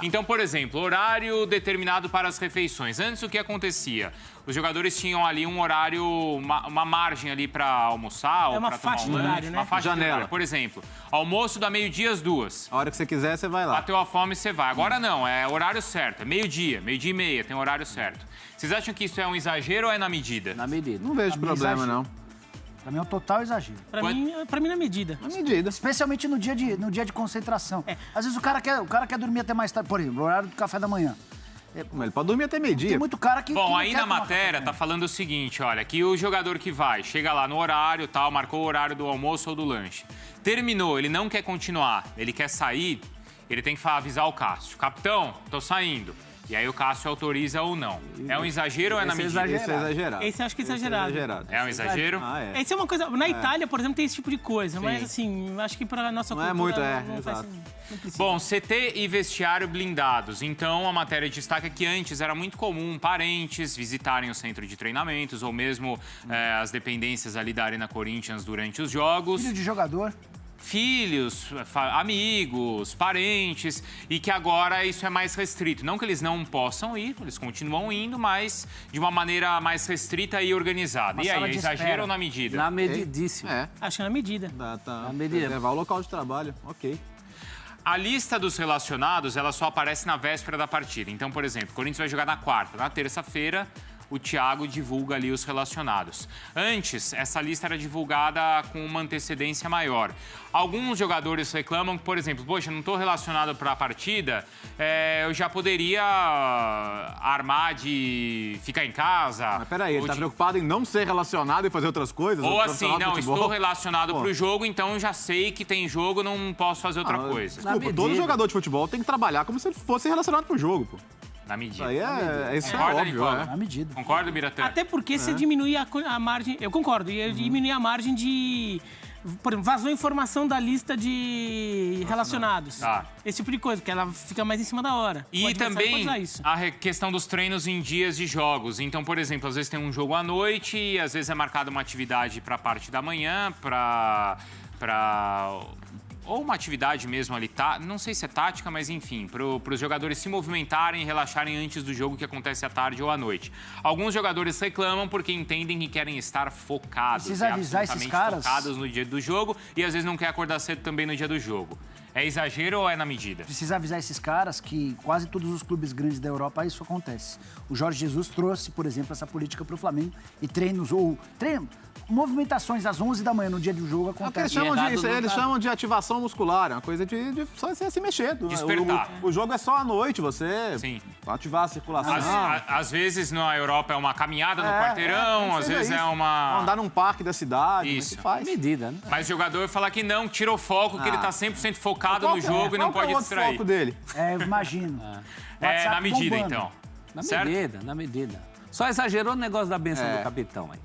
Então, por exemplo, horário determinado para as refeições. Antes, o que acontecia? Os jogadores tinham ali um horário, uma margem ali para almoçar ou para tomar um lanche, uma faixa de horário. Por exemplo, almoço da meio-dia às 2. A hora que você quiser, você vai lá. Bateu a fome, você vai. Agora não, é horário certo. É meio-dia, meio-dia e meia, tem horário certo. Vocês acham que isso é um exagero ou é na medida? Na medida. Não vejo problema, não. Pra mim é um total exagero. Pra mim na medida. Na medida. Especialmente no dia de concentração. Às vezes o cara quer dormir até mais tarde. Por exemplo, o horário do café da manhã. Ele pode dormir até meio-dia. Tem muito cara que Bom, não aí quer na tomar matéria café. tá falando o seguinte, olha, que o jogador que vai, chega lá no horário, tal, marcou o horário do almoço ou do lanche. Terminou, ele não quer continuar, ele quer sair, ele tem que avisar o Cássio. Capitão, tô saindo. E aí o Cássio autoriza ou não. É um exagero ou é na medida? Esse é exagerado. Esse eu acho que é exagerado. É um exagero? É. Essa é uma coisa... Na Itália, por exemplo, tem esse tipo de coisa. Mas, assim, acho que pra nossa cultura... Não é muito, não faz exato. não precisa. Bom, CT e vestiário blindados. Então, a matéria destaca que antes era muito comum parentes visitarem o centro de treinamentos ou mesmo as dependências ali da Arena Corinthians durante os jogos. Filho de jogador. Filhos, amigos, parentes, e que agora isso é mais restrito. Não que eles não possam ir, eles continuam indo, mas de uma maneira mais restrita e organizada. E aí, é exagero ou na medida? Na medidíssima. É. Acho que é na medida. Na medida. Levar o local de trabalho, ok. A lista dos relacionados, ela só aparece na véspera da partida. Então, por exemplo, o Corinthians vai jogar na quarta. Na terça-feira, o Thiago divulga ali os relacionados. Antes, essa lista era divulgada com uma antecedência maior. Alguns jogadores reclamam que, por exemplo, poxa, não estou relacionado para a partida, eu já poderia armar de ficar em casa. Mas peraí, ele tá preocupado em não ser relacionado e fazer outras coisas? Ou assim, não, estou relacionado para o jogo, então eu já sei que tem jogo, não posso fazer outra coisa. Desculpa, todo jogador de futebol tem que trabalhar como se ele fosse relacionado pro jogo, pô. Na medida. Isso é Concorda, óbvio, Nicola? Na medida. Concorda, Biratã? Até porque você diminui a margem... Eu concordo. E diminuir a margem de... Por exemplo, vazou informação da lista de relacionados. Tá. Esse tipo de coisa, porque ela fica mais em cima da hora. E também a questão dos treinos em dias de jogos. Então, por exemplo, às vezes tem um jogo à noite e às vezes é marcada uma atividade para a parte da manhã, ou uma atividade mesmo ali, não sei se é tática, mas enfim, para os jogadores se movimentarem e relaxarem antes do jogo que acontece à tarde ou à noite. Alguns jogadores reclamam porque entendem que querem estar focados. Precisa avisar esses caras. Focados no dia do jogo e às vezes não quer acordar cedo também no dia do jogo. É exagero ou é na medida? Precisa avisar esses caras que quase todos os clubes grandes da Europa isso acontece. O Jorge Jesus trouxe, por exemplo, essa política para o Flamengo e movimentações às 11 da manhã no dia do jogo acontecem. Eles chamam de ativação muscular, é uma coisa de só você se mexer. Despertar. O jogo é só à noite, você ativar a circulação. Às vezes na Europa é uma caminhada no quarteirão, às vezes é uma... Andar num parque da cidade, Isso. faz. Medida, né? Mas o jogador fala que não, tira o foco, que ele tá 100% focado no jogo e não pode distrair. Qual é o foco dele? Imagino. É na medida, então. Na medida. Só exagerou o negócio da benção do capitão aí.